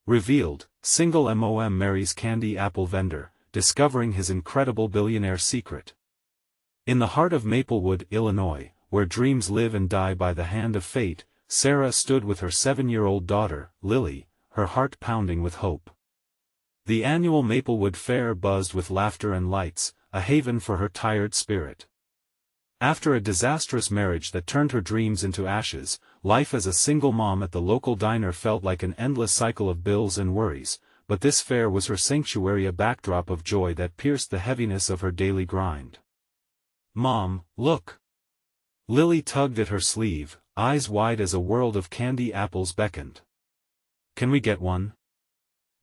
Revealed, single mom marries candy apple vendor, discovering his incredible billionaire secret. In the heart of Maplewood, Illinois, where dreams live and die by the hand of fate, Sarah stood with her 7-year-old daughter, Lily, her heart pounding with hope. The annual Maplewood Fair buzzed with laughter and lights, a haven for her tired spirit. After a disastrous marriage that turned her dreams into ashes, life as a single mom at the local diner felt like an endless cycle of bills and worries, but this fair was her sanctuary, a backdrop of joy that pierced the heaviness of her daily grind. "Mom, look!" Lily tugged at her sleeve, eyes wide as a world of candy apples beckoned. "Can we get one?"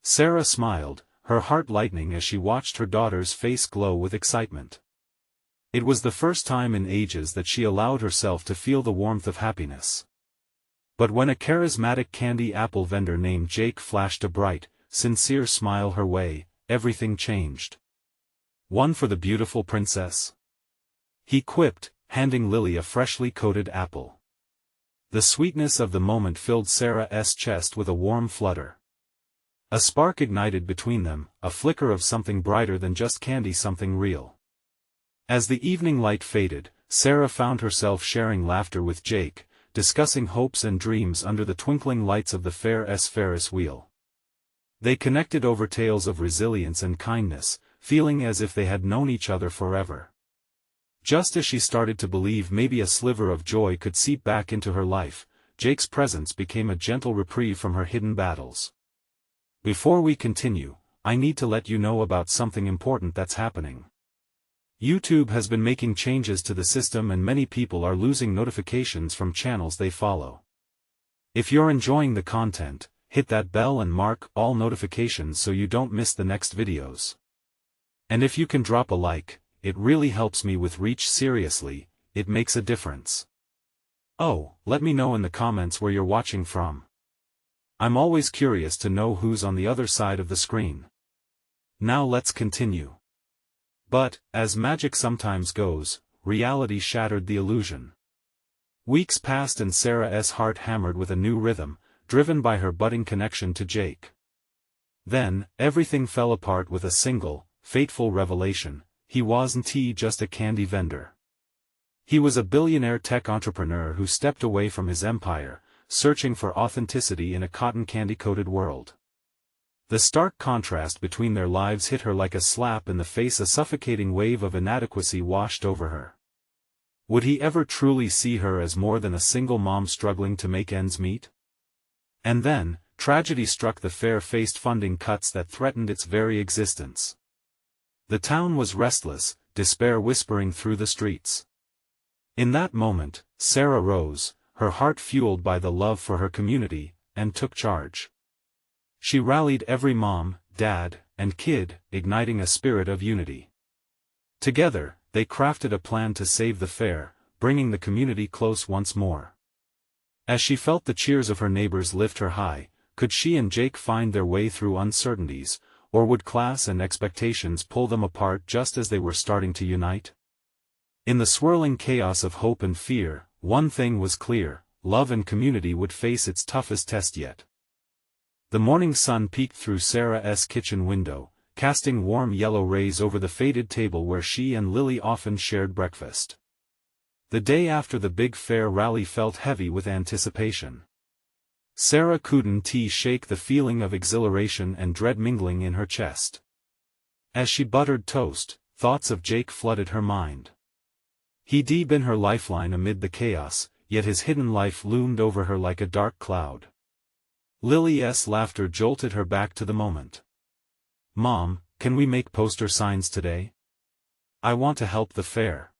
Sarah smiled, her heart lightening as she watched her daughter's face glow with excitement. It was the first time in ages that she allowed herself to feel the warmth of happiness. But when a charismatic candy apple vendor named Jake flashed a bright, sincere smile her way, everything changed. "One for the beautiful princess?" he quipped, handing Lily a freshly coated apple. The sweetness of the moment filled Sarah's chest with a warm flutter. A spark ignited between them, a flicker of something brighter than just candy, something real. As the evening light faded, Sarah found herself sharing laughter with Jake, discussing hopes and dreams under the twinkling lights of the fair's Ferris wheel. They connected over tales of resilience and kindness, feeling as if they had known each other forever. Just as she started to believe maybe a sliver of joy could seep back into her life, Jake's presence became a gentle reprieve from her hidden battles. "Before we continue, I need to let you know about something important that's happening. YouTube has been making changes to the system and many people are losing notifications from channels they follow. If you're enjoying the content, hit that bell and mark all notifications so you don't miss the next videos. And if you can drop a like, it really helps me with reach. Seriously, it makes a difference. Oh, let me know in the comments where you're watching from. I'm always curious to know who's on the other side of the screen. Now let's continue. But, as magic sometimes goes, reality shattered the illusion. Weeks passed and Sarah's heart hammered with a new rhythm, driven by her budding connection to Jake. Then, everything fell apart with a single, fateful revelation: he wasn't just a candy vendor. He was a billionaire tech entrepreneur who stepped away from his empire, searching for authenticity in a cotton candy-coated world. The stark contrast between their lives hit her like a slap in the face. A suffocating wave of inadequacy washed over her. Would he ever truly see her as more than a single mom struggling to make ends meet? And then, tragedy struck the fair, faced funding cuts that threatened its very existence. The town was restless, despair whispering through the streets. In that moment, Sarah rose, her heart fueled by the love for her community, and took charge. She rallied every mom, dad, and kid, igniting a spirit of unity. Together, they crafted a plan to save the fair, bringing the community close once more. As she felt the cheers of her neighbors lift her high, could she and Jake find their way through uncertainties, or would class and expectations pull them apart just as they were starting to unite? In the swirling chaos of hope and fear, one thing was clear: love and community would face its toughest test yet. The morning sun peeked through Sarah's kitchen window, casting warm yellow rays over the faded table where she and Lily often shared breakfast. The day after the big fair rally felt heavy with anticipation. Sarah couldn't shake the feeling of exhilaration and dread mingling in her chest. As she buttered toast, thoughts of Jake flooded her mind. He'd been her lifeline amid the chaos, yet his hidden life loomed over her like a dark cloud. Lily's laughter jolted her back to the moment. "Mom, can we make poster signs today? I want to help the fair."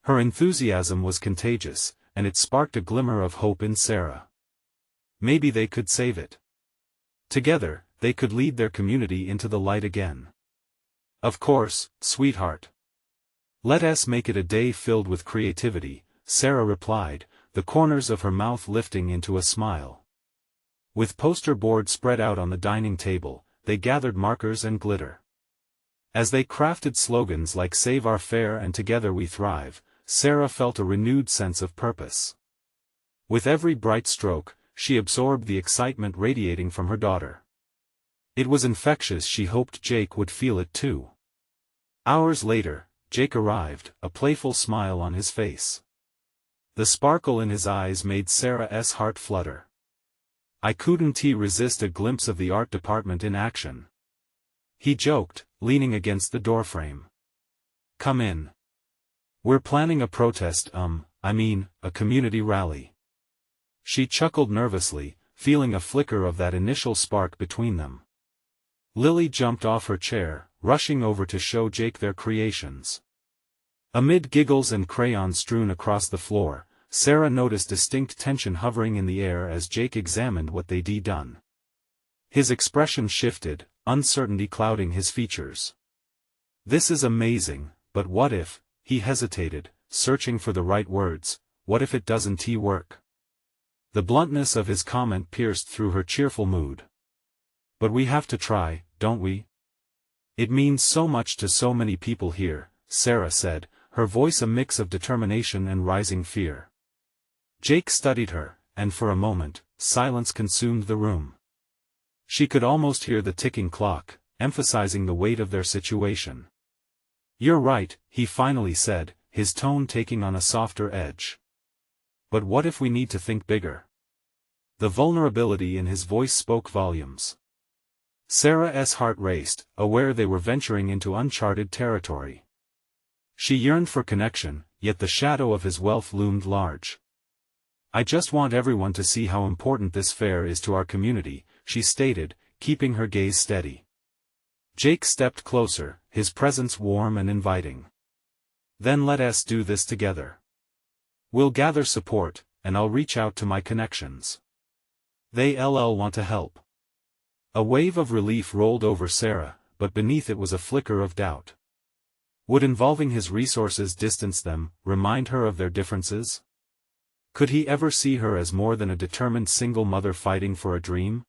Her enthusiasm was contagious, and it sparked a glimmer of hope in Sarah. Maybe they could save it. Together, they could lead their community into the light again. "Of course, sweetheart. Let us make it a day filled with creativity," Sarah replied, the corners of her mouth lifting into a smile. With poster board spread out on the dining table, they gathered markers and glitter. As they crafted slogans like "Save Our Fair" and "Together We Thrive," Sarah felt a renewed sense of purpose. With every bright stroke, she absorbed the excitement radiating from her daughter. It was infectious. She hoped Jake would feel it too. Hours later, Jake arrived, a playful smile on his face. The sparkle in his eyes made Sarah's heart flutter. I couldn't resist a glimpse of the art department in action. He joked, leaning against the doorframe. Come in. We're planning a protest, a community rally. She chuckled nervously, feeling a flicker of that initial spark between them. Lily jumped off her chair, rushing over to show Jake their creations. Amid giggles and crayons strewn across the floor, Sarah noticed distinct tension hovering in the air as Jake examined what they'd done. His expression shifted, uncertainty clouding his features. This is amazing, but what if, he hesitated, searching for the right words, what if it doesn't work? The bluntness of his comment pierced through her cheerful mood. But we have to try, don't we? It means so much to so many people here, Sarah said, her voice a mix of determination and rising fear. Jake studied her, and for a moment, silence consumed the room. She could almost hear the ticking clock, emphasizing the weight of their situation. You're right, he finally said, his tone taking on a softer edge. But what if we need to think bigger? The vulnerability in his voice spoke volumes. Sarah's heart raced, aware they were venturing into uncharted territory. She yearned for connection, yet the shadow of his wealth loomed large. I just want everyone to see how important this fair is to our community, she stated, keeping her gaze steady. Jake stepped closer, his presence warm and inviting. Then let us do this together. We'll gather support, and I'll reach out to my connections. They'll want to help. A wave of relief rolled over Sarah, but beneath it was a flicker of doubt. Would involving his resources distance them, remind her of their differences? Could he ever see her as more than a determined single mother fighting for a dream?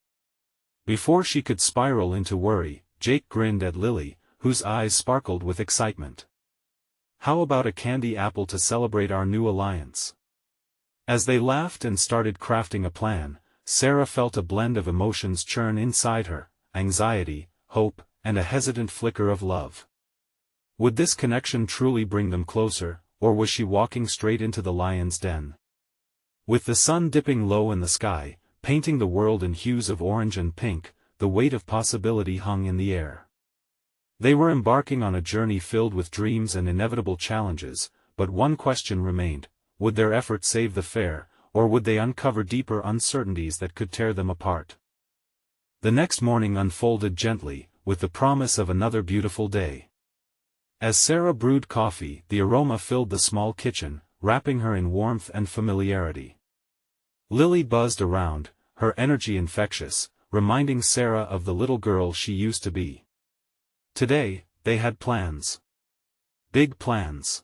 Before she could spiral into worry, Jake grinned at Lily, whose eyes sparkled with excitement. How about a candy apple to celebrate our new alliance? As they laughed and started crafting a plan, Sarah felt a blend of emotions churn inside her, anxiety, hope, and a hesitant flicker of love. Would this connection truly bring them closer, or was she walking straight into the lion's den? With the sun dipping low in the sky, painting the world in hues of orange and pink, the weight of possibility hung in the air. They were embarking on a journey filled with dreams and inevitable challenges, but one question remained: would their efforts save the fair, or would they uncover deeper uncertainties that could tear them apart? The next morning unfolded gently, with the promise of another beautiful day. As Sarah brewed coffee, the aroma filled the small kitchen, wrapping her in warmth and familiarity. Lily buzzed around, her energy infectious, reminding Sarah of the little girl she used to be. Today, they had plans. Big plans.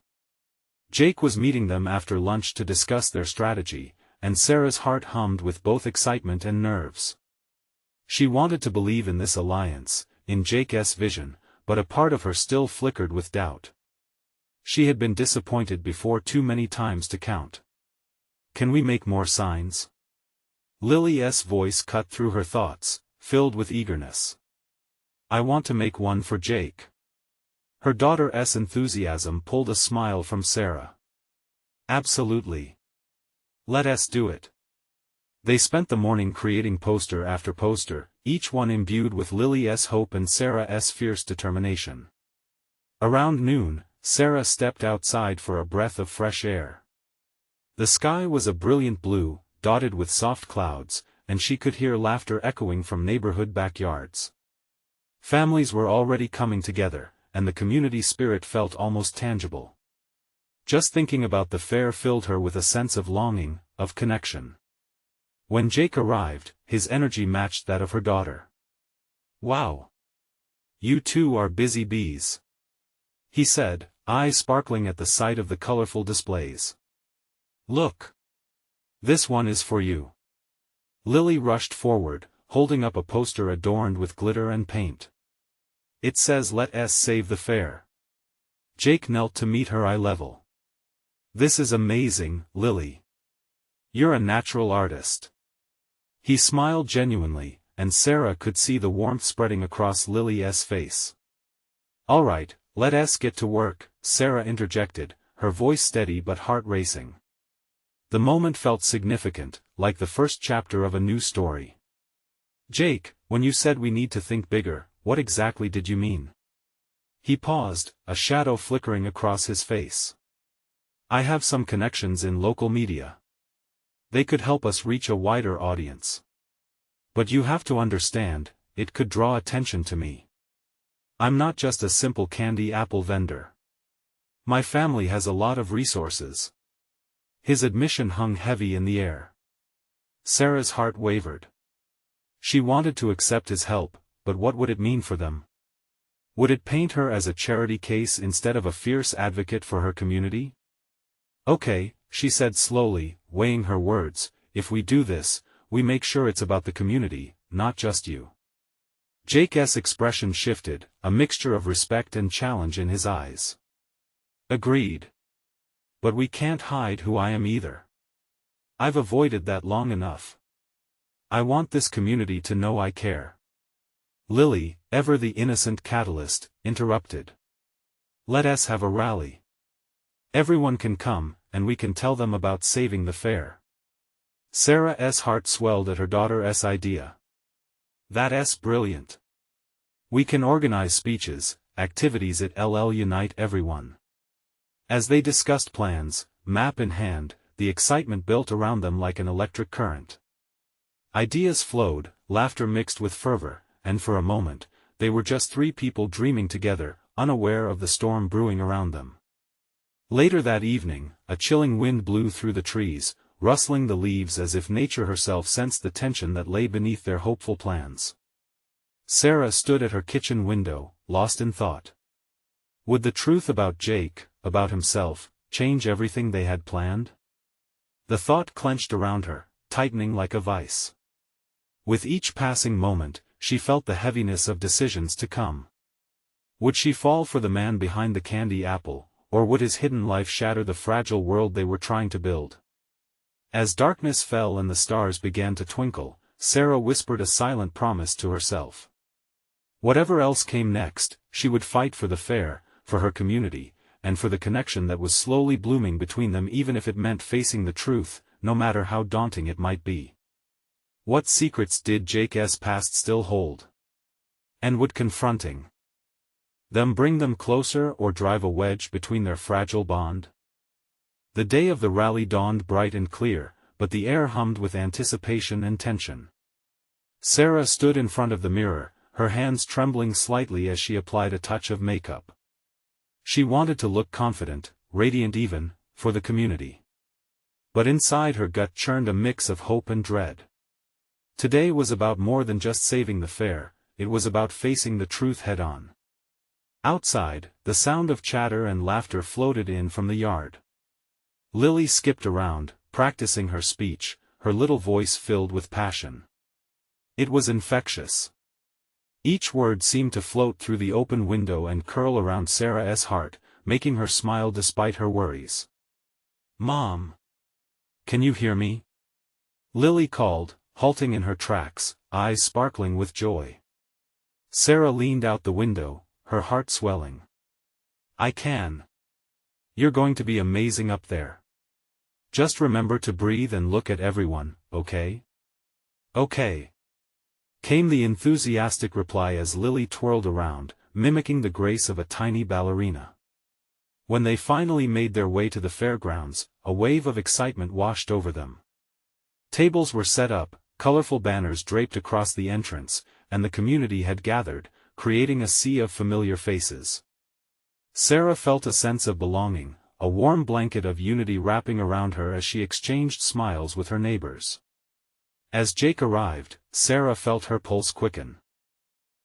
Jake was meeting them after lunch to discuss their strategy, and Sarah's heart hummed with both excitement and nerves. She wanted to believe in this alliance, in Jake's vision, but a part of her still flickered with doubt. She had been disappointed before too many times to count. Can we make more signs? Lily's voice cut through her thoughts, filled with eagerness. I want to make one for Jake. Her daughter's enthusiasm pulled a smile from Sarah. Absolutely. Let us do it. They spent the morning creating poster after poster, each one imbued with Lily's hope and Sarah's fierce determination. Around noon, Sarah stepped outside for a breath of fresh air. The sky was a brilliant blue, dotted with soft clouds, and she could hear laughter echoing from neighborhood backyards. Families were already coming together, and the community spirit felt almost tangible. Just thinking about the fair filled her with a sense of longing, of connection. When Jake arrived, his energy matched that of her daughter. Wow! You two are busy bees, he said, eyes sparkling at the sight of the colorful displays. Look! This one is for you. Lily rushed forward, holding up a poster adorned with glitter and paint. It says "Let us save the fair." Jake knelt to meet her eye level. This is amazing, Lily. You're a natural artist. He smiled genuinely, and Sarah could see the warmth spreading across Lily's face. "All right, let us get to work," Sarah interjected, her voice steady but heart racing. The moment felt significant, like the first chapter of a new story. "Jake, when you said we need to think bigger, what exactly did you mean?" He paused, a shadow flickering across his face. "I have some connections in local media. They could help us reach a wider audience. But you have to understand, it could draw attention to me. I'm not just a simple candy apple vendor. My family has a lot of resources." His admission hung heavy in the air. Sarah's heart wavered. She wanted to accept his help, but what would it mean for them? Would it paint her as a charity case instead of a fierce advocate for her community? "Okay," she said slowly, weighing her words, "if we do this, we make sure it's about the community, not just you." Jake's expression shifted, a mixture of respect and challenge in his eyes. "Agreed. But we can't hide who I am either. I've avoided that long enough. I want this community to know I care." Lily, ever the innocent catalyst, interrupted. "Let us have a rally. Everyone can come, and we can tell them about saving the fair." Sarah's heart swelled at her daughter's idea. "That's brilliant. We can organize speeches, activities at LL Unite everyone." As they discussed plans, map in hand, the excitement built around them like an electric current. Ideas flowed, laughter mixed with fervor, and for a moment, they were just three people dreaming together, unaware of the storm brewing around them. Later that evening, a chilling wind blew through the trees, rustling the leaves as if nature herself sensed the tension that lay beneath their hopeful plans. Sarah stood at her kitchen window, lost in thought. Would the truth about Jake, about himself, change everything they had planned? The thought clenched around her, tightening like a vice. With each passing moment, she felt the heaviness of decisions to come. Would she fall for the man behind the candy apple, or would his hidden life shatter the fragile world they were trying to build? As darkness fell and the stars began to twinkle, Sarah whispered a silent promise to herself. Whatever else came next, she would fight for the fair, for her community, and for the connection that was slowly blooming between them, even if it meant facing the truth, no matter how daunting it might be. What secrets did Jake's past still hold? And would confronting them bring them closer or drive a wedge between their fragile bond? The day of the rally dawned bright and clear, but the air hummed with anticipation and tension. Sarah stood in front of the mirror, her hands trembling slightly as she applied a touch of makeup. She wanted to look confident, radiant even, for the community. But inside her gut churned a mix of hope and dread. Today was about more than just saving the fair, it was about facing the truth head-on. Outside, the sound of chatter and laughter floated in from the yard. Lily skipped around, practicing her speech, her little voice filled with passion. It was infectious. Each word seemed to float through the open window and curl around Sarah's heart, making her smile despite her worries. "Mom! Can you hear me?" Lily called, halting in her tracks, eyes sparkling with joy. Sarah leaned out the window, her heart swelling. "I can. You're going to be amazing up there. Just remember to breathe and look at everyone, okay?" "Okay," came the enthusiastic reply as Lily twirled around, mimicking the grace of a tiny ballerina. When they finally made their way to the fairgrounds, a wave of excitement washed over them. Tables were set up, colorful banners draped across the entrance, and the community had gathered, creating a sea of familiar faces. Sarah felt a sense of belonging, a warm blanket of unity wrapping around her as she exchanged smiles with her neighbors. As Jake arrived, Sarah felt her pulse quicken.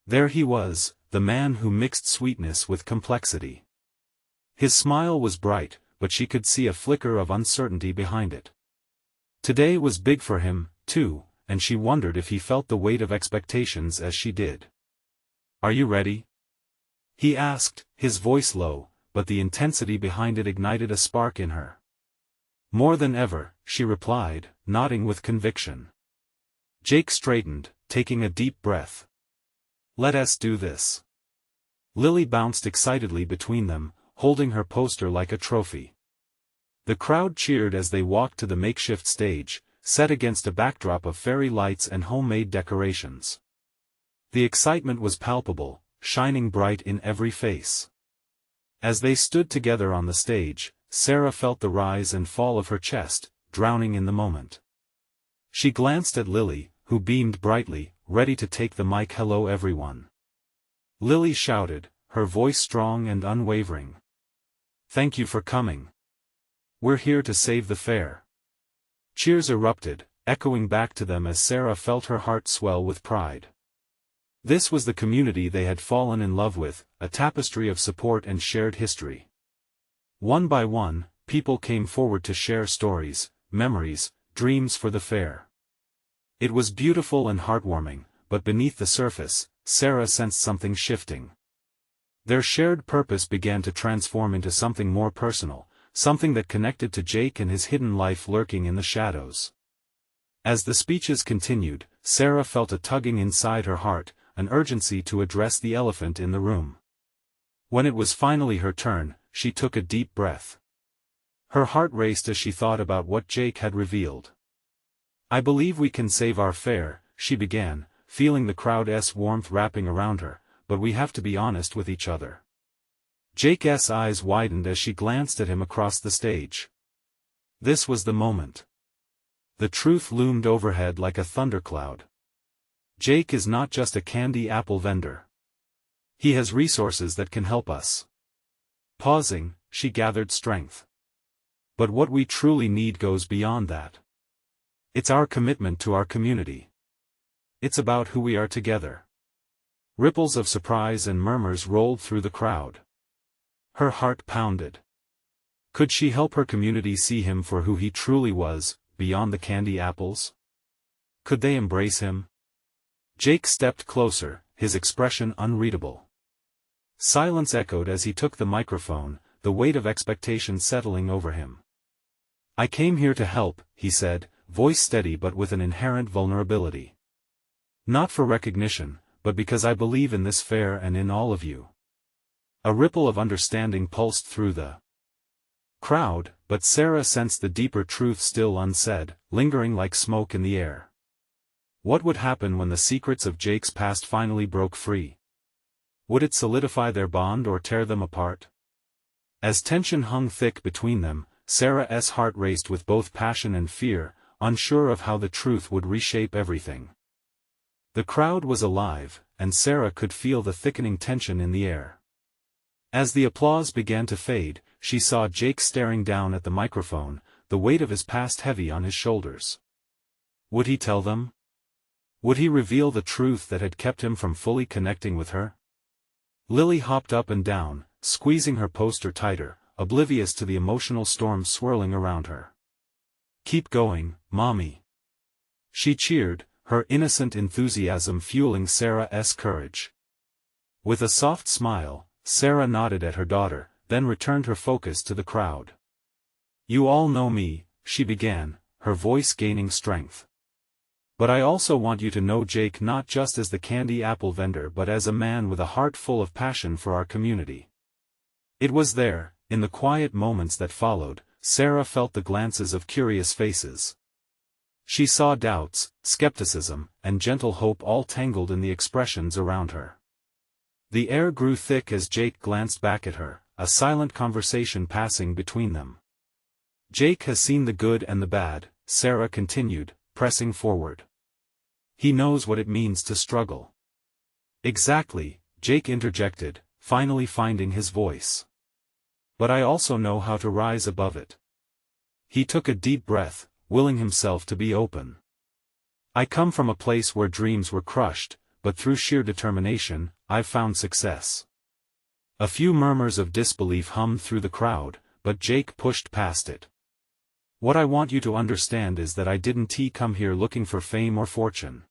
There he was, the man who mixed sweetness with complexity. His smile was bright, but she could see a flicker of uncertainty behind it. Today was big for him, too, and she wondered if he felt the weight of expectations as she did. "Are you ready?" he asked, his voice low, but the intensity behind it ignited a spark in her. "More than ever," she replied, nodding with conviction. Jake straightened, taking a deep breath. "Let us do this." Lily bounced excitedly between them, holding her poster like a trophy. The crowd cheered as they walked to the makeshift stage, set against a backdrop of fairy lights and homemade decorations. The excitement was palpable, shining bright in every face. As they stood together on the stage, Sarah felt the rise and fall of her chest, drowning in the moment. She glanced at Lily, who beamed brightly, ready to take the mic. "Hello everyone." Lily shouted, her voice strong and unwavering. "Thank you for coming. We're here to save the fair." Cheers erupted, echoing back to them as Sarah felt her heart swell with pride. This was the community they had fallen in love with, a tapestry of support and shared history. One by one, people came forward to share stories, memories, dreams for the fair. It was beautiful and heartwarming, but beneath the surface, Sarah sensed something shifting. Their shared purpose began to transform into something more personal, something that connected to Jake and his hidden life lurking in the shadows. As the speeches continued, Sarah felt a tugging inside her heart, an urgency to address the elephant in the room. When it was finally her turn, she took a deep breath. Her heart raced as she thought about what Jake had revealed. "I believe we can save our fair," she began, feeling the crowd's warmth wrapping around her, "but we have to be honest with each other." Jake's eyes widened as she glanced at him across the stage. This was the moment. The truth loomed overhead like a thundercloud. Jake is not just a candy apple vendor. He has resources that can help us. Pausing, she gathered strength. But what we truly need goes beyond that. It's our commitment to our community. It's about who we are together. Ripples of surprise and murmurs rolled through the crowd. Her heart pounded. Could she help her community see him for who he truly was, beyond the candy apples? Could they embrace him? Jake stepped closer, his expression unreadable. Silence echoed as he took the microphone, the weight of expectation settling over him. "I came here to help," he said, voice steady but with an inherent vulnerability. "Not for recognition, but because I believe in this fair and in all of you." A ripple of understanding pulsed through the crowd, but Sarah sensed the deeper truth still unsaid, lingering like smoke in the air. What would happen when the secrets of Jake's past finally broke free? Would it solidify their bond or tear them apart? As tension hung thick between them, Sarah's heart raced with both passion and fear, unsure of how the truth would reshape everything. The crowd was alive, and Sarah could feel the thickening tension in the air. As the applause began to fade, she saw Jake staring down at the microphone, the weight of his past heavy on his shoulders. Would he tell them? Would he reveal the truth that had kept him from fully connecting with her? Lily hopped up and down, squeezing her poster tighter, oblivious to the emotional storm swirling around her. "Keep going, Mommy." She cheered, her innocent enthusiasm fueling Sarah's courage. With a soft smile, Sarah nodded at her daughter, then returned her focus to the crowd. "You all know me," she began, her voice gaining strength. "But I also want you to know Jake not just as the candy apple vendor but as a man with a heart full of passion for our community." It was there, in the quiet moments that followed, Sarah felt the glances of curious faces. She saw doubts, skepticism, and gentle hope all tangled in the expressions around her. The air grew thick as Jake glanced back at her, a silent conversation passing between them. "Jake has seen the good and the bad," Sarah continued, pressing forward. "He knows what it means to struggle." "Exactly," Jake interjected, finally finding his voice. "But I also know how to rise above it." He took a deep breath, willing himself to be open. "I come from a place where dreams were crushed, but through sheer determination, I've found success." A few murmurs of disbelief hummed through the crowd, but Jake pushed past it. "What I want you to understand is that I didn't come here looking for fame or fortune.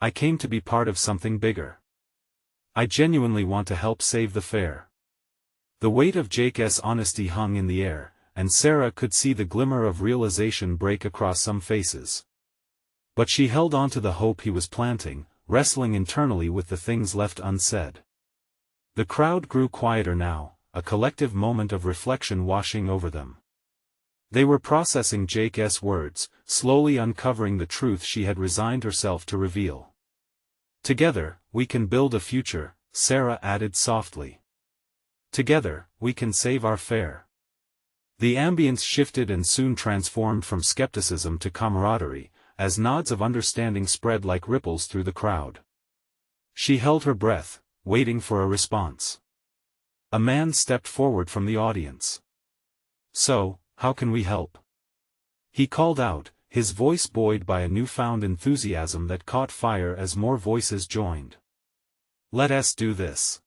I came to be part of something bigger. I genuinely want to help save the fair." The weight of Jake's honesty hung in the air, and Sarah could see the glimmer of realization break across some faces. But she held on to the hope he was planting, wrestling internally with the things left unsaid. The crowd grew quieter now, a collective moment of reflection washing over them. They were processing Jake's words, slowly uncovering the truth she had resigned herself to reveal. "Together, we can build a future," Sarah added softly. "Together, we can save our fair." The ambience shifted and soon transformed from skepticism to camaraderie, as nods of understanding spread like ripples through the crowd. She held her breath, waiting for a response. A man stepped forward from the audience. "So, how can we help?" he called out, his voice buoyed by a newfound enthusiasm that caught fire as more voices joined. "Let us do this."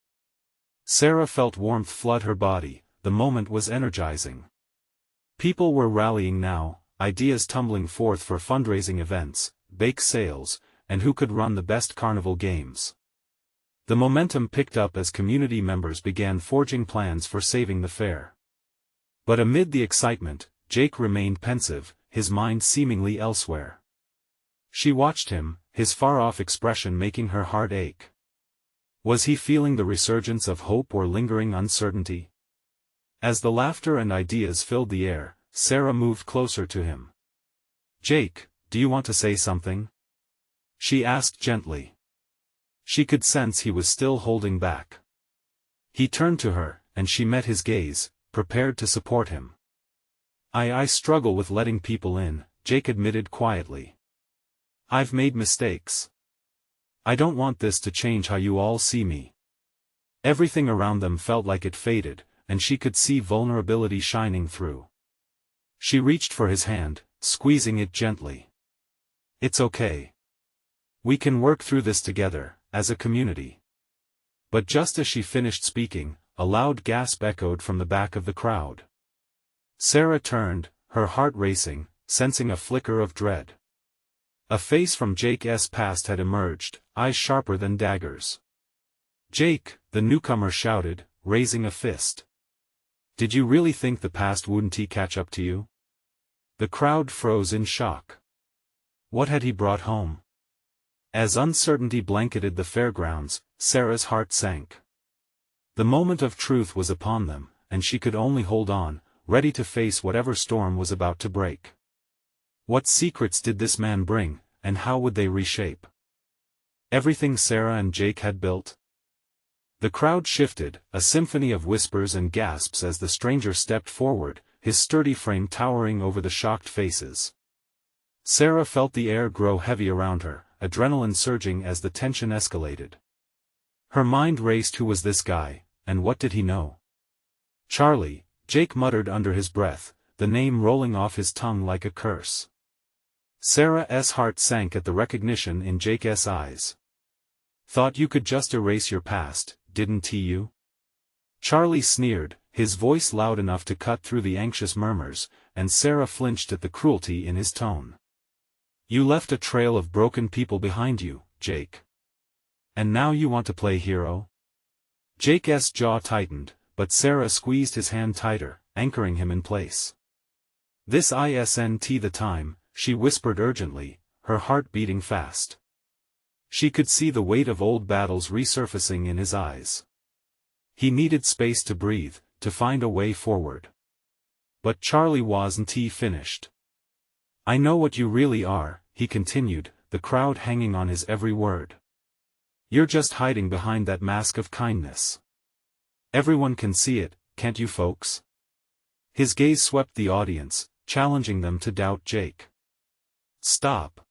Sarah felt warmth flood her body, the moment was energizing. People were rallying now, ideas tumbling forth for fundraising events, bake sales, and who could run the best carnival games. The momentum picked up as community members began forging plans for saving the fair. But amid the excitement, Jake remained pensive, his mind seemingly elsewhere. She watched him, his far-off expression making her heart ache. Was he feeling the resurgence of hope or lingering uncertainty? As the laughter and ideas filled the air, Sarah moved closer to him. "Jake, do you want to say something?" she asked gently. She could sense he was still holding back. He turned to her, and she met his gaze, prepared to support him. I struggle with letting people in," Jake admitted quietly. "I've made mistakes. I don't want this to change how you all see me." Everything around them felt like it faded, and she could see vulnerability shining through. She reached for his hand, squeezing it gently. "It's okay. We can work through this together, as a community." But just as she finished speaking, a loud gasp echoed from the back of the crowd. Sarah turned, her heart racing, sensing a flicker of dread. A face from Jake's past had emerged, eyes sharper than daggers. "Jake," the newcomer shouted, raising a fist. "Did you really think the past wouldn't catch up to you?" The crowd froze in shock. What had he brought home? As uncertainty blanketed the fairgrounds, Sarah's heart sank. The moment of truth was upon them, and she could only hold on, ready to face whatever storm was about to break. What secrets did this man bring, and how would they reshape everything Sarah and Jake had built? The crowd shifted, a symphony of whispers and gasps as the stranger stepped forward, his sturdy frame towering over the shocked faces. Sarah felt the air grow heavy around her, adrenaline surging as the tension escalated. Her mind raced. Who was this guy, and what did he know? "Charlie," Jake muttered under his breath, the name rolling off his tongue like a curse. Sarah's heart sank at the recognition in Jake's eyes. "Thought you could just erase your past, didn't you?" Charlie sneered, his voice loud enough to cut through the anxious murmurs, and Sarah flinched at the cruelty in his tone. "You left a trail of broken people behind you, Jake. And now you want to play hero?" Jake's jaw tightened, but Sarah squeezed his hand tighter, anchoring him in place. "This isn't the time," she whispered urgently, her heart beating fast. She could see the weight of old battles resurfacing in his eyes. He needed space to breathe, to find a way forward. But Charlie wasn't finished. "I know what you really are," he continued, the crowd hanging on his every word. "You're just hiding behind that mask of kindness. Everyone can see it, can't you folks?" His gaze swept the audience, challenging them to doubt Jake. "Stop!"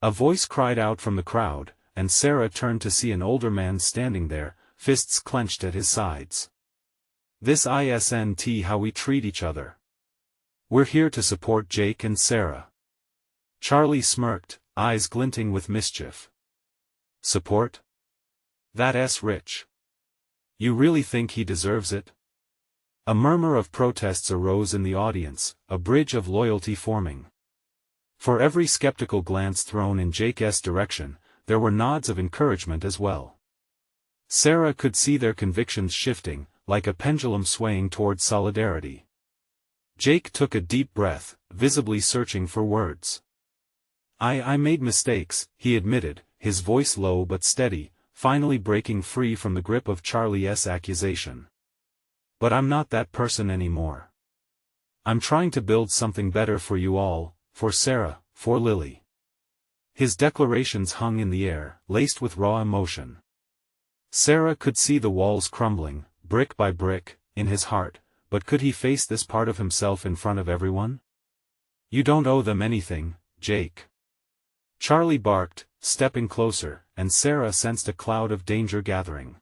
a voice cried out from the crowd, and Sarah turned to see an older man standing there, fists clenched at his sides. "This isn't how we treat each other. We're here to support Jake and Sarah." Charlie smirked, eyes glinting with mischief. "Support? That's rich. You really think he deserves it?" A murmur of protests arose in the audience, a bridge of loyalty forming. For every skeptical glance thrown in Jake's direction, there were nods of encouragement as well. Sarah could see their convictions shifting, like a pendulum swaying toward solidarity. Jake took a deep breath, visibly searching for words. I made mistakes, he admitted, his voice low but steady, finally breaking free from the grip of Charlie's accusation. But I'm not that person anymore. I'm trying to build something better for you all, for Sarah, for Lily. His declarations hung in the air, laced with raw emotion. Sarah could see the walls crumbling, brick by brick, in his heart, but could he face this part of himself in front of everyone? You don't owe them anything, Jake. Charlie barked, stepping closer, and Sarah sensed a cloud of danger gathering.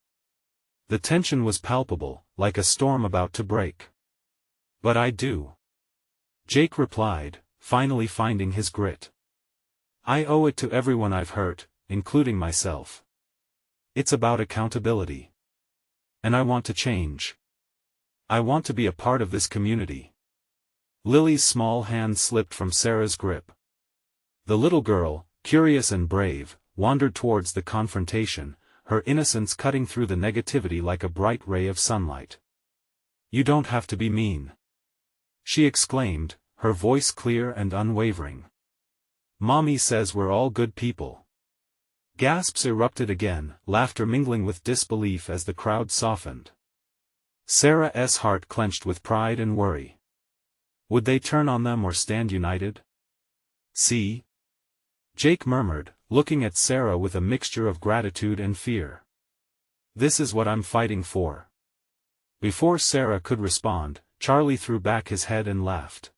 The tension was palpable, like a storm about to break. But I do. Jake replied, finally finding his grit. I owe it to everyone I've hurt, including myself. It's about accountability. And I want to change. I want to be a part of this community. Lily's small hand slipped from Sarah's grip. The little girl, curious and brave, wandered towards the confrontation, her innocence cutting through the negativity like a bright ray of sunlight. You don't have to be mean, she exclaimed, her voice clear and unwavering. Mommy says we're all good people. Gasps erupted again, laughter mingling with disbelief as the crowd softened. Sarah's heart clenched with pride and worry. Would they turn on them or stand united? See? Jake murmured, looking at Sarah with a mixture of gratitude and fear. This is what I'm fighting for. Before Sarah could respond, Charlie threw back his head and laughed.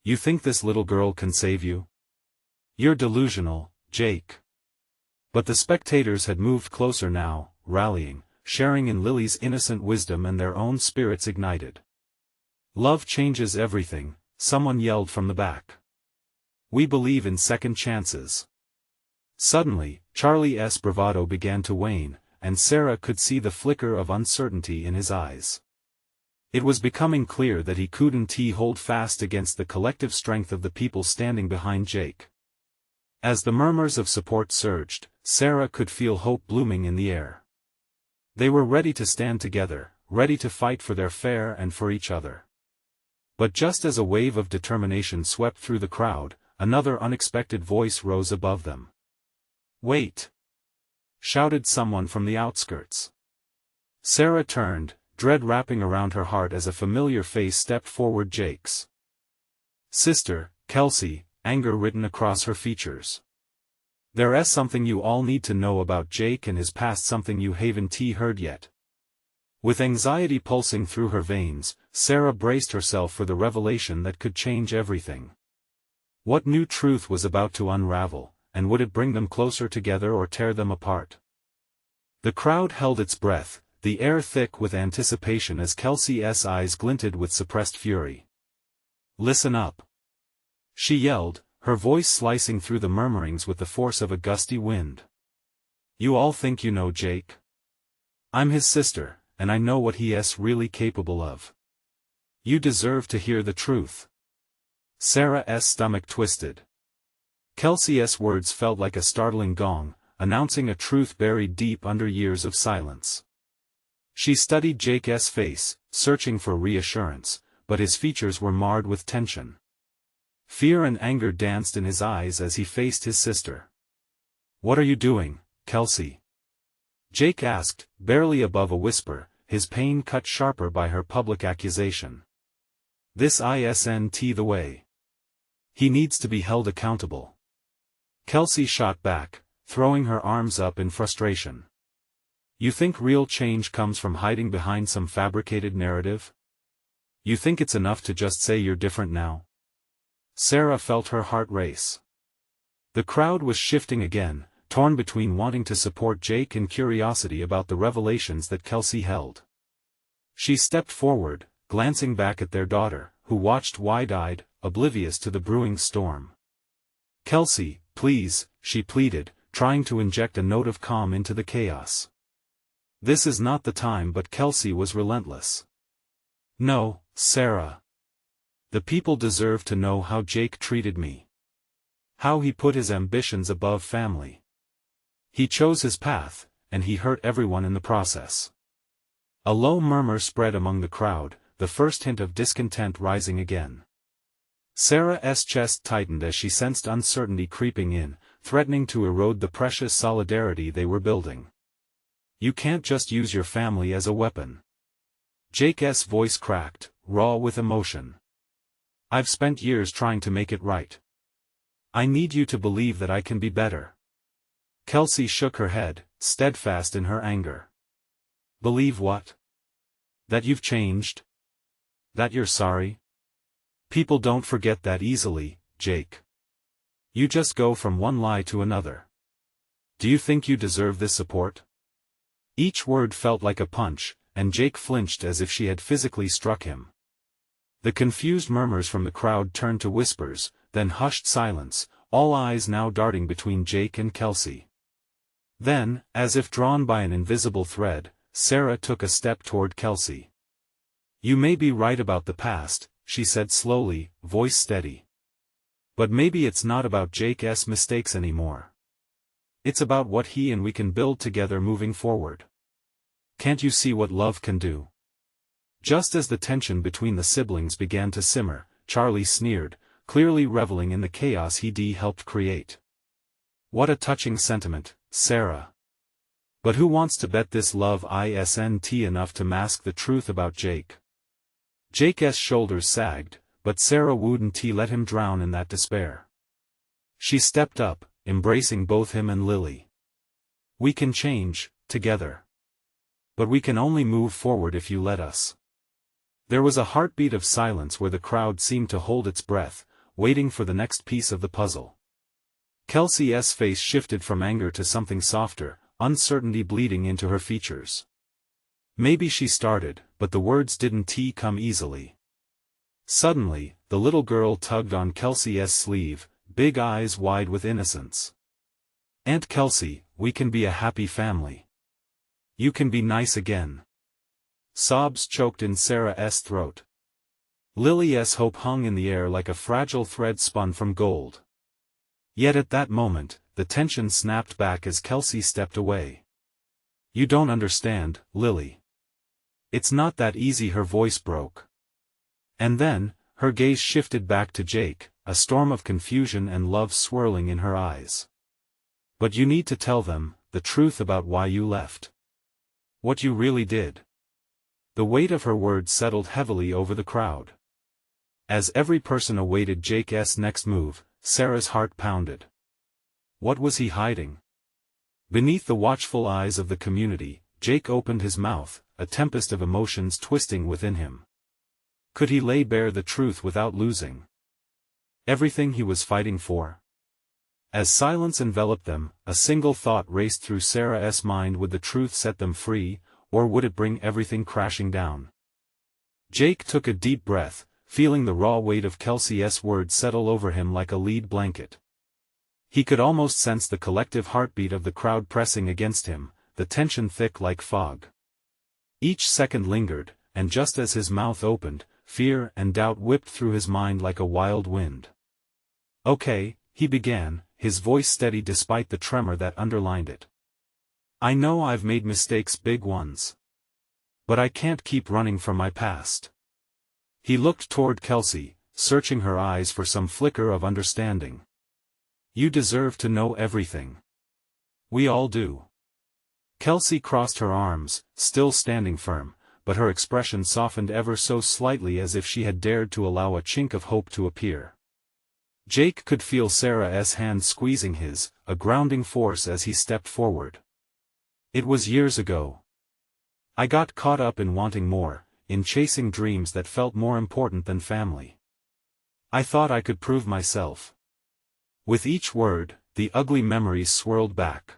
You think this little girl can save you? You're delusional, Jake. But the spectators had moved closer now, rallying, sharing in Lily's innocent wisdom, and their own spirits ignited. Love changes everything, someone yelled from the back. We believe in second chances. Suddenly, Charlie's bravado began to wane, and Sarah could see the flicker of uncertainty in his eyes. It was becoming clear that he couldn't hold fast against the collective strength of the people standing behind Jake. As the murmurs of support surged, Sarah could feel hope blooming in the air. They were ready to stand together, ready to fight for their fair and for each other. But just as a wave of determination swept through the crowd, another unexpected voice rose above them. Wait! Shouted someone from the outskirts. Sarah turned, dread wrapping around her heart as a familiar face stepped forward. Jake's sister, Kelsey, anger written across her features. There's something you all need to know about Jake and his past, something you haven't heard yet. With anxiety pulsing through her veins, Sarah braced herself for the revelation that could change everything. What new truth was about to unravel, and would it bring them closer together or tear them apart? The crowd held its breath, the air thick with anticipation as Kelsey's eyes glinted with suppressed fury. Listen up! She yelled, her voice slicing through the murmurings with the force of a gusty wind. You all think you know Jake? I'm his sister, and I know what he's really capable of. You deserve to hear the truth. Sarah's stomach twisted. Kelsey's words felt like a startling gong, announcing a truth buried deep under years of silence. She studied Jake's face, searching for reassurance, but his features were marred with tension. Fear and anger danced in his eyes as he faced his sister. What are you doing, Kelsey? Jake asked, barely above a whisper, his pain cut sharper by her public accusation. This isn't the way. He needs to be held accountable. Kelsey shot back, throwing her arms up in frustration. You think real change comes from hiding behind some fabricated narrative? You think it's enough to just say you're different now? Sarah felt her heart race. The crowd was shifting again, torn between wanting to support Jake and curiosity about the revelations that Kelsey held. She stepped forward, glancing back at their daughter, who watched wide-eyed, oblivious to the brewing storm. Kelsey, please, she pleaded, trying to inject a note of calm into the chaos. This is not the time, but Kelsey was relentless. No, Sarah. The people deserve to know how Jake treated me. How he put his ambitions above family. He chose his path, and he hurt everyone in the process. A low murmur spread among the crowd, the first hint of discontent rising again. Sarah's chest tightened as she sensed uncertainty creeping in, threatening to erode the precious solidarity they were building. You can't just use your family as a weapon. Jake's voice cracked, raw with emotion. I've spent years trying to make it right. I need you to believe that I can be better. Kelsey shook her head, steadfast in her anger. Believe what? That you've changed? That you're sorry? People don't forget that easily, Jake. You just go from one lie to another. Do you think you deserve this support? Each word felt like a punch, and Jake flinched as if she had physically struck him. The confused murmurs from the crowd turned to whispers, then hushed silence, all eyes now darting between Jake and Kelsey. Then, as if drawn by an invisible thread, Sarah took a step toward Kelsey. You may be right about the past, she said slowly, voice steady. But maybe it's not about Jake's mistakes anymore. It's about what he and we can build together moving forward. Can't you see what love can do? Just as the tension between the siblings began to simmer, Charlie sneered, clearly reveling in the chaos he'd helped create. What a touching sentiment, Sarah. But who wants to bet this love isn't enough to mask the truth about Jake? Jake's shoulders sagged, but Sarah wouldn't let him drown in that despair. She stepped up, embracing both him and Lily. We can change, together. But we can only move forward if you let us. There was a heartbeat of silence where the crowd seemed to hold its breath, waiting for the next piece of the puzzle. Kelsey's face shifted from anger to something softer, uncertainty bleeding into her features. Maybe she started, but the words didn't come easily. Suddenly, the little girl tugged on Kelsey's sleeve, big eyes wide with innocence. Aunt Kelsey, we can be a happy family. You can be nice again. Sobs choked in Sarah's throat. Lily's hope hung in the air like a fragile thread spun from gold. Yet at that moment, the tension snapped back as Kelsey stepped away. You don't understand, Lily. It's not that easy. Her voice broke. And then, her gaze shifted back to Jake, a storm of confusion and love swirling in her eyes. But you need to tell them the truth about why you left. What you really did. The weight of her words settled heavily over the crowd. As every person awaited Jake's next move, Sarah's heart pounded. What was he hiding? Beneath the watchful eyes of the community, Jake opened his mouth, a tempest of emotions twisting within him. Could he lay bare the truth without losing everything he was fighting for? As silence enveloped them, a single thought raced through Sarah's mind: would the truth set them free, or would it bring everything crashing down? Jake took a deep breath, feeling the raw weight of Kelsey's words settle over him like a lead blanket. He could almost sense the collective heartbeat of the crowd pressing against him, the tension thick like fog. Each second lingered, and just as his mouth opened, fear and doubt whipped through his mind like a wild wind. Okay, he began, his voice steady despite the tremor that underlined it. I know I've made mistakes, big ones. But I can't keep running from my past. He looked toward Kelsey, searching her eyes for some flicker of understanding. You deserve to know everything. We all do. Kelsey crossed her arms, still standing firm, but her expression softened ever so slightly as if she had dared to allow a chink of hope to appear. Jake could feel Sarah's hand squeezing his, a grounding force as he stepped forward. It was years ago. I got caught up in wanting more, in chasing dreams that felt more important than family. I thought I could prove myself. With each word, the ugly memories swirled back.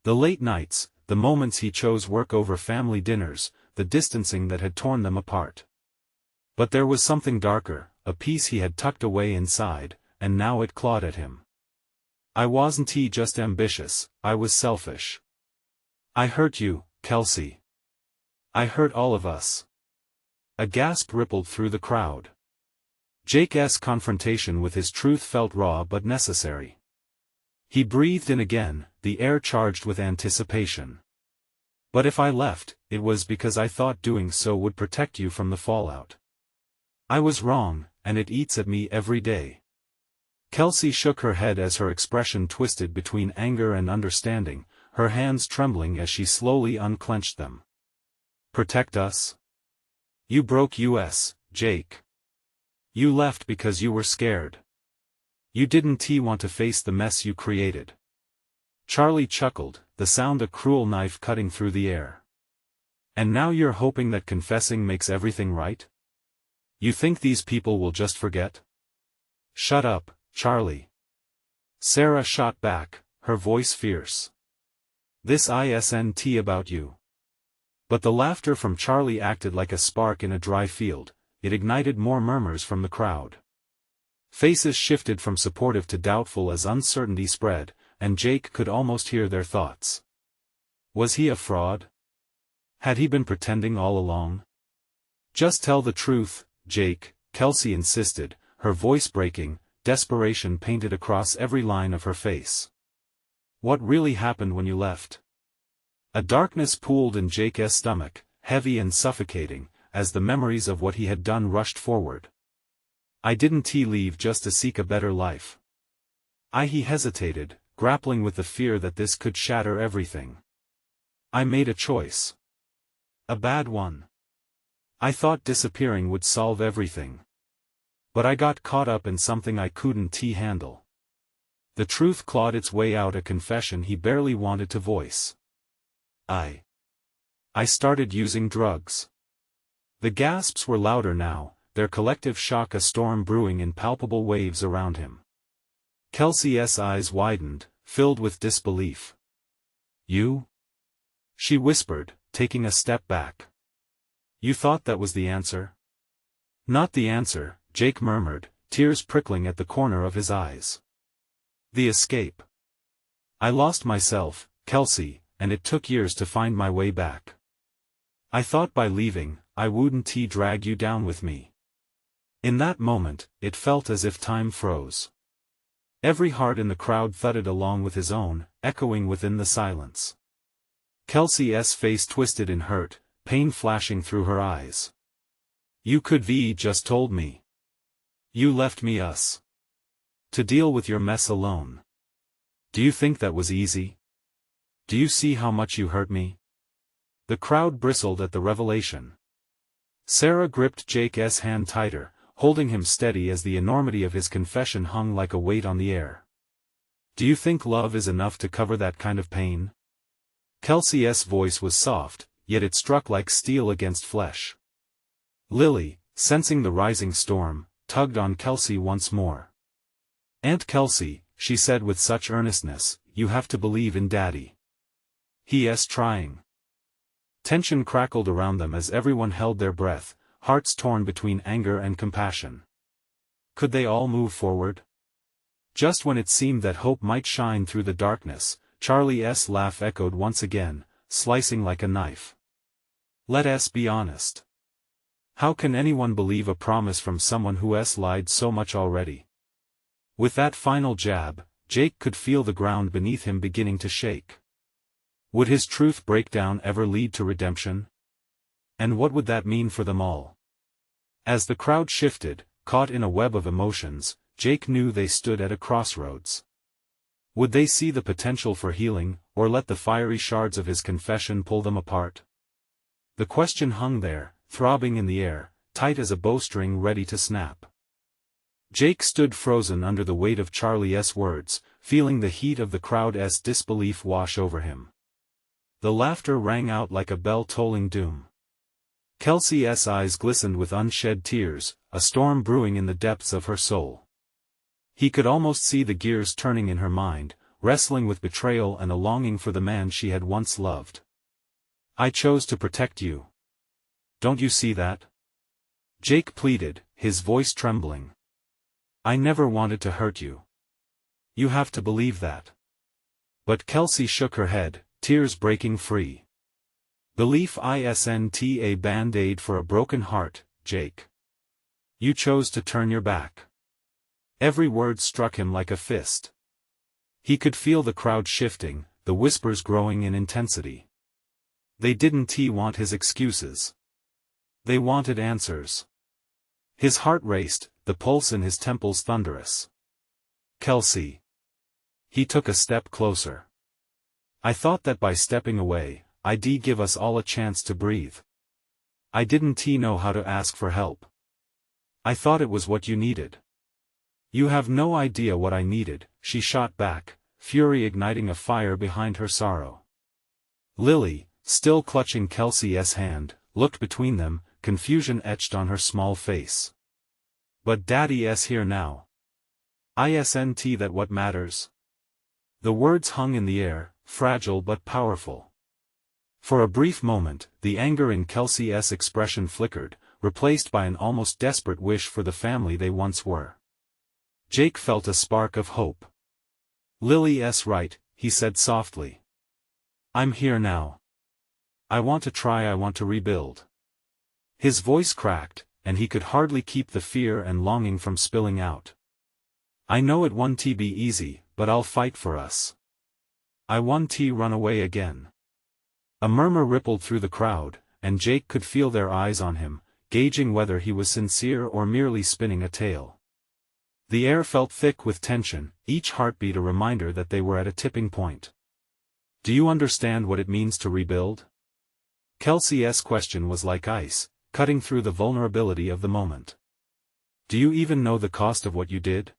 The late nights, the moments he chose work over family dinners, the distancing that had torn them apart. But there was something darker, a piece he had tucked away inside, and now it clawed at him. I wasn't just ambitious, I was selfish. I hurt you, Kelsey. I hurt all of us. A gasp rippled through the crowd. Jake's confrontation with his truth felt raw but necessary. He breathed in again, the air charged with anticipation. But if I left, it was because I thought doing so would protect you from the fallout. I was wrong, and it eats at me every day. Kelsey shook her head as her expression twisted between anger and understanding, her hands trembling as she slowly unclenched them. Protect us? You broke us, Jake. You left because you were scared. You didn't want to face the mess you created. Charlie chuckled, the sound a cruel knife cutting through the air. And now you're hoping that confessing makes everything right? You think these people will just forget? Shut up, Charlie. Sarah shot back, her voice fierce. This isn't about you. But the laughter from Charlie acted like a spark in a dry field, it ignited more murmurs from the crowd. Faces shifted from supportive to doubtful as uncertainty spread, and Jake could almost hear their thoughts. Was he a fraud? Had he been pretending all along? Just tell the truth, Jake, Kelsey insisted, her voice breaking, desperation painted across every line of her face. What really happened when you left? A darkness pooled in Jake's stomach, heavy and suffocating, as the memories of what he had done rushed forward. I didn't leave just to seek a better life. He hesitated, grappling with the fear that this could shatter everything. I made a choice. A bad one. I thought disappearing would solve everything. But I got caught up in something I couldn't handle. The truth clawed its way out, a confession he barely wanted to voice. I started using drugs. The gasps were louder now, their collective shock a storm brewing in palpable waves around him. Kelsey's eyes widened, filled with disbelief. You? She whispered, taking a step back. You thought that was the answer? Not the answer, Jake murmured, tears prickling at the corner of his eyes. The escape. I lost myself, Kelsey, and it took years to find my way back. I thought by leaving, I wouldn't drag you down with me. In that moment, it felt as if time froze. Every heart in the crowd thudded along with his own, echoing within the silence. Kelsey's face twisted in hurt, pain flashing through her eyes. You could just told me. You left me to deal with your mess alone. Do you think that was easy? Do you see how much you hurt me? The crowd bristled at the revelation. Sarah gripped Jake's hand tighter, holding him steady as the enormity of his confession hung like a weight on the air. Do you think love is enough to cover that kind of pain? Kelsey's voice was soft, yet it struck like steel against flesh. Lily, sensing the rising storm, tugged on Kelsey once more. Aunt Kelsey, she said with such earnestness, you have to believe in Daddy. He's trying. Tension crackled around them as everyone held their breath, hearts torn between anger and compassion. Could they all move forward? Just when it seemed that hope might shine through the darkness, Charlie's laugh echoed once again, slicing like a knife. Let us be honest. How can anyone believe a promise from someone who's lied so much already? With that final jab, Jake could feel the ground beneath him beginning to shake. Would his truth breakdown ever lead to redemption? And what would that mean for them all? As the crowd shifted, caught in a web of emotions, Jake knew they stood at a crossroads. Would they see the potential for healing, or let the fiery shards of his confession pull them apart? The question hung there, throbbing in the air, tight as a bowstring ready to snap. Jake stood frozen under the weight of Charlie's words, feeling the heat of the crowd's disbelief wash over him. The laughter rang out like a bell tolling doom. Kelsey's eyes glistened with unshed tears, a storm brewing in the depths of her soul. He could almost see the gears turning in her mind, wrestling with betrayal and a longing for the man she had once loved. I chose to protect you. Don't you see that? Jake pleaded, his voice trembling. I never wanted to hurt you. You have to believe that. But Kelsey shook her head, tears breaking free. Belief isn't a band-aid for a broken heart, Jake. You chose to turn your back. Every word struck him like a fist. He could feel the crowd shifting, the whispers growing in intensity. They didn't want his excuses. They wanted answers. His heart raced, the pulse in his temples thunderous. Kelsey. He took a step closer. I thought that by stepping away, I'd give us all a chance to breathe. I didn't know how to ask for help. I thought it was what you needed. You have no idea what I needed, she shot back, fury igniting a fire behind her sorrow. Lily, still clutching Kelsey's hand, looked between them, confusion etched on her small face. But Daddy's here now. Isn't that what matters? The words hung in the air, fragile but powerful. For a brief moment, the anger in Kelsey's expression flickered, replaced by an almost desperate wish for the family they once were. Jake felt a spark of hope. Lily's right, he said softly. I'm here now. I want to rebuild. His voice cracked, and he could hardly keep the fear and longing from spilling out. I know it won't be easy, but I'll fight for us. I won't run away again. A murmur rippled through the crowd, and Jake could feel their eyes on him, gauging whether he was sincere or merely spinning a tale. The air felt thick with tension, each heartbeat a reminder that they were at a tipping point. Do you understand what it means to rebuild? Kelsey's question was like ice, cutting through the vulnerability of the moment. Do you even know the cost of what you did?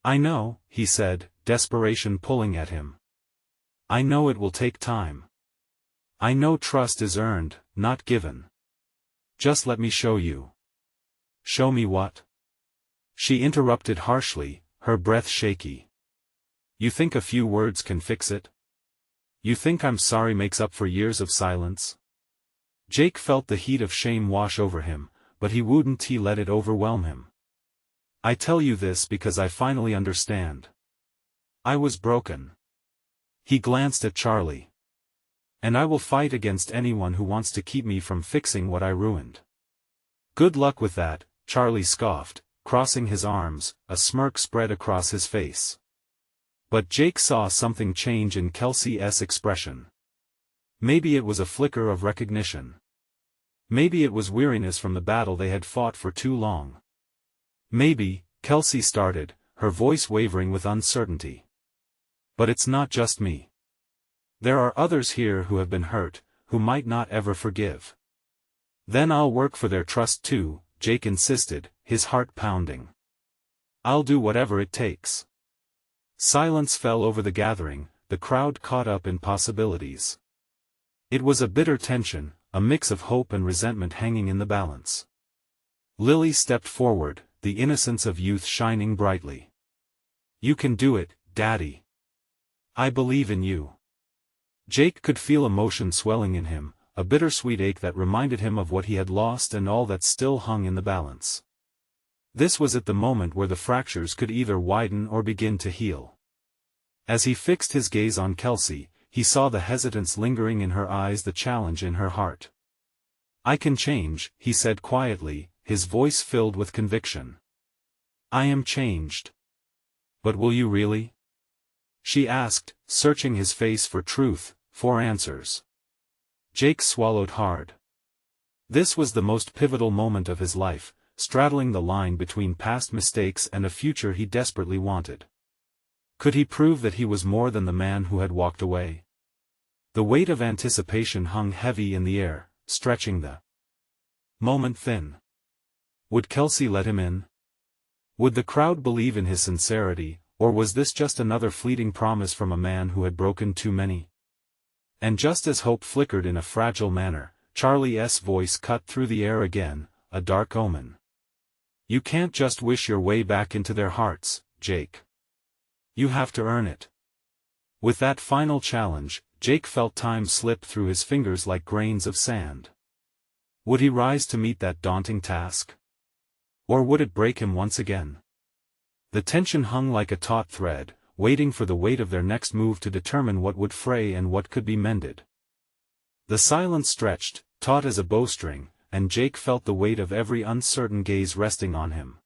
I know, he said, desperation pulling at him. I know it will take time. I know trust is earned, not given. Just let me show you. Show me what? She interrupted harshly, her breath shaky. You think a few words can fix it? You think I'm sorry makes up for years of silence? Jake felt the heat of shame wash over him, but he wouldn't let it overwhelm him. I tell you this because I finally understand. I was broken. He glanced at Charlie. And I will fight against anyone who wants to keep me from fixing what I ruined. Good luck with that, Charlie scoffed, crossing his arms, a smirk spread across his face. But Jake saw something change in Kelsey's expression. Maybe it was a flicker of recognition. Maybe it was weariness from the battle they had fought for too long. Maybe, Kelsey started, her voice wavering with uncertainty. But it's not just me. There are others here who have been hurt, who might not ever forgive. Then I'll work for their trust too, Jake insisted, his heart pounding. I'll do whatever it takes. Silence fell over the gathering, the crowd caught up in possibilities. It was a bitter tension, a mix of hope and resentment hanging in the balance. Lily stepped forward, the innocence of youth shining brightly. You can do it, Daddy. I believe in you. Jake could feel emotion swelling in him, a bittersweet ache that reminded him of what he had lost and all that still hung in the balance. This was at the moment where the fractures could either widen or begin to heal. As he fixed his gaze on Kelsey, he saw the hesitance lingering in her eyes, the challenge in her heart. I can change, he said quietly, his voice filled with conviction. I am changed. But will you really? She asked, searching his face for truth, for answers. Jake swallowed hard. This was the most pivotal moment of his life, straddling the line between past mistakes and a future he desperately wanted. Could he prove that he was more than the man who had walked away? The weight of anticipation hung heavy in the air, stretching the moment thin. Would Kelsey let him in? Would the crowd believe in his sincerity, or was this just another fleeting promise from a man who had broken too many? And just as hope flickered in a fragile manner, Charlie's voice cut through the air again, a dark omen. You can't just wish your way back into their hearts, Jake. You have to earn it. With that final challenge, Jake felt time slip through his fingers like grains of sand. Would he rise to meet that daunting task? Or would it break him once again? The tension hung like a taut thread, waiting for the weight of their next move to determine what would fray and what could be mended. The silence stretched, taut as a bowstring, and Jake felt the weight of every uncertain gaze resting on him.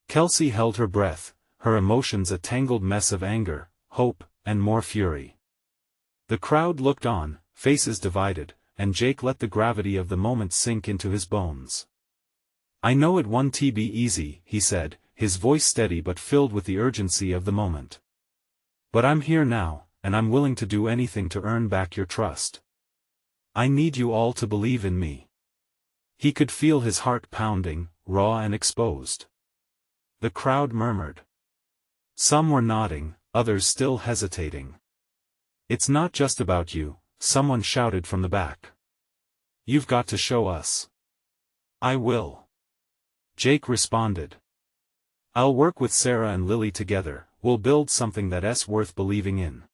Kelsey held her breath, her emotions a tangled mess of anger, hope, and more fury. The crowd looked on, faces divided, and Jake let the gravity of the moment sink into his bones. I know it won't be easy, he said, his voice steady but filled with the urgency of the moment. But I'm here now, and I'm willing to do anything to earn back your trust. I need you all to believe in me. He could feel his heart pounding, raw and exposed. The crowd murmured. Some were nodding, others still hesitating. It's not just about you, someone shouted from the back. You've got to show us. I will. Jake responded. I'll work with Sarah and Lily together, we'll build something that's worth believing in.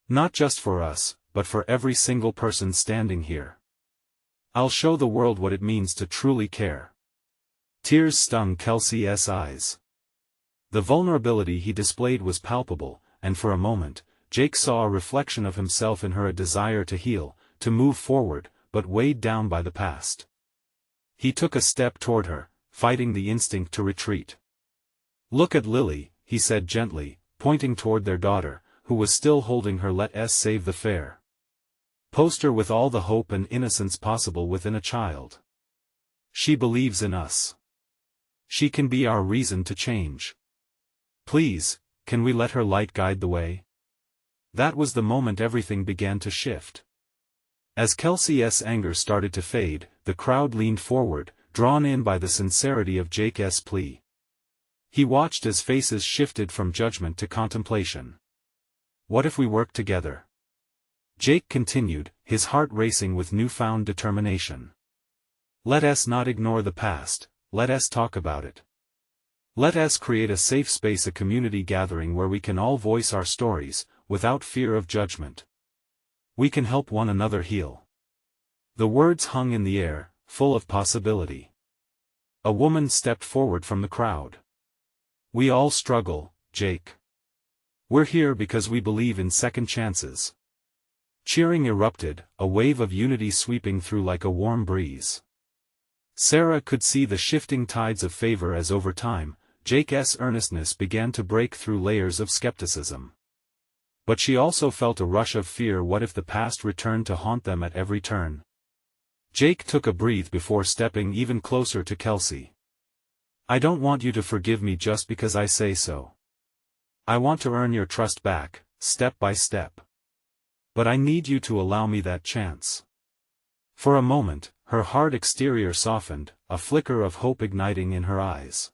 Not just for us, but for every single person standing here. I'll show the world what it means to truly care. Tears stung Kelsey's eyes. The vulnerability he displayed was palpable, and for a moment, Jake saw a reflection of himself in her, a desire to heal, to move forward, but weighed down by the past. He took a step toward her, fighting the instinct to retreat. Look at Lily, he said gently, pointing toward their daughter, who was still holding her Let's Save the Fair poster with all the hope and innocence possible within a child. She believes in us. She can be our reason to change. Please, can we let her light guide the way? That was the moment everything began to shift. As Kelsey's anger started to fade, the crowd leaned forward, drawn in by the sincerity of Jake's plea. He watched as faces shifted from judgment to contemplation. What if we work together? Jake continued, his heart racing with newfound determination. Let us not ignore the past, let us talk about it. Let us create a safe space, a community gathering where we can all voice our stories, without fear of judgment. We can help one another heal. The words hung in the air, full of possibility. A woman stepped forward from the crowd. We all struggle, Jake. We're here because we believe in second chances. Cheering erupted, a wave of unity sweeping through like a warm breeze. Sarah could see the shifting tides of favor as over time, Jake's earnestness began to break through layers of skepticism. But she also felt a rush of fear. What if the past returned to haunt them at every turn? Jake took a breath before stepping even closer to Kelsey. I don't want you to forgive me just because I say so. I want to earn your trust back, step by step. But I need you to allow me that chance. For a moment, her hard exterior softened, a flicker of hope igniting in her eyes.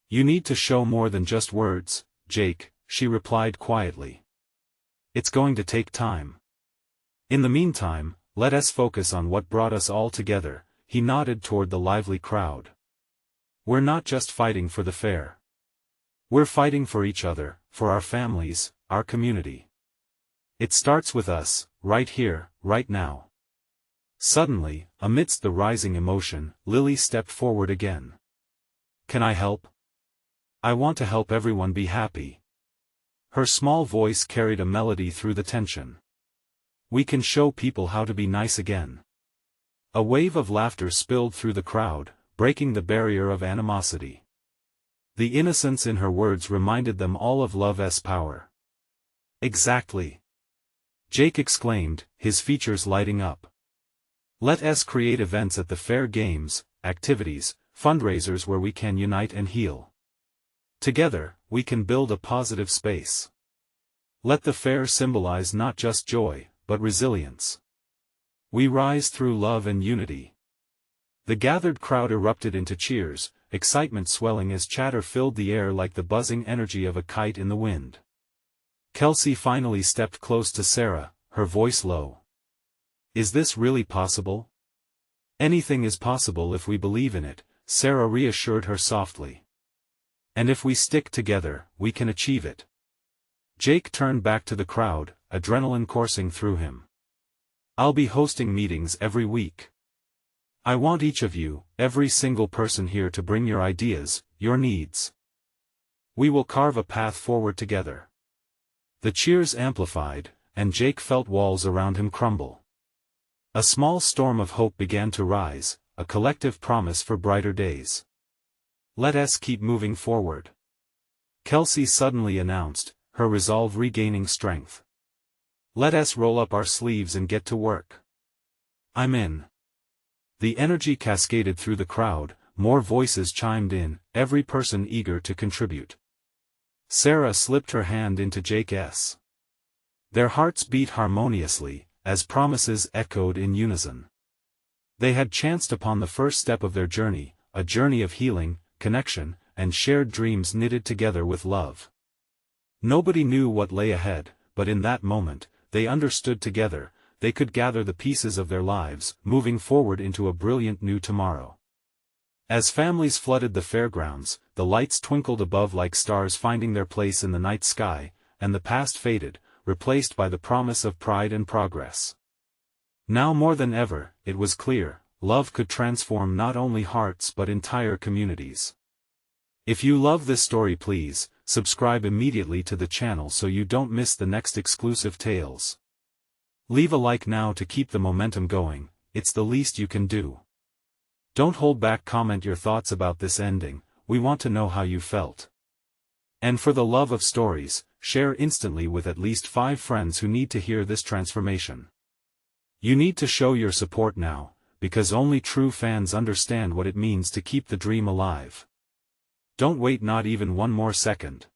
You need to show more than just words, Jake, she replied quietly. It's going to take time. In the meantime, let us focus on what brought us all together, he nodded toward the lively crowd. We're not just fighting for the fair. We're fighting for each other, for our families, our community. It starts with us, right here, right now. Suddenly, amidst the rising emotion, Lily stepped forward again. Can I help? I want to help everyone be happy. Her small voice carried a melody through the tension. We can show people how to be nice again. A wave of laughter spilled through the crowd, breaking the barrier of animosity. The innocence in her words reminded them all of love's power. Exactly. Jake exclaimed, his features lighting up. Let us create events at the fair, games, activities, fundraisers where we can unite and heal. Together, we can build a positive space. Let the fair symbolize not just joy, but resilience. We rise through love and unity. The gathered crowd erupted into cheers, excitement swelling as chatter filled the air like the buzzing energy of a kite in the wind. Kelsey finally stepped close to Sarah, her voice low. Is this really possible? Anything is possible if we believe in it, Sarah reassured her softly. And if we stick together, we can achieve it. Jake turned back to the crowd, adrenaline coursing through him. I'll be hosting meetings every week. I want each of you, every single person here, to bring your ideas, your needs. We will carve a path forward together. The cheers amplified, and Jake felt walls around him crumble. A small storm of hope began to rise, a collective promise for brighter days. Let us keep moving forward. Kelsey suddenly announced, her resolve regaining strength. Let us roll up our sleeves and get to work. I'm in. The energy cascaded through the crowd, more voices chimed in, every person eager to contribute. Sarah slipped her hand into Jake's. Their hearts beat harmoniously, as promises echoed in unison. They had chanced upon the first step of their journey, a journey of healing, connection, and shared dreams knitted together with love. Nobody knew what lay ahead, but in that moment, they understood together, they could gather the pieces of their lives, moving forward into a brilliant new tomorrow. As families flooded the fairgrounds, the lights twinkled above like stars finding their place in the night sky, and the past faded, replaced by the promise of pride and progress. Now more than ever, it was clear, love could transform not only hearts but entire communities. If you love this story, please subscribe immediately to the channel so you don't miss the next exclusive tales. Leave a like now to keep the momentum going, it's the least you can do. Don't hold back, comment your thoughts about this ending, we want to know how you felt. And for the love of stories, share instantly with at least 5 friends who need to hear this transformation. You need to show your support now, because only true fans understand what it means to keep the dream alive. Don't wait not even one more second.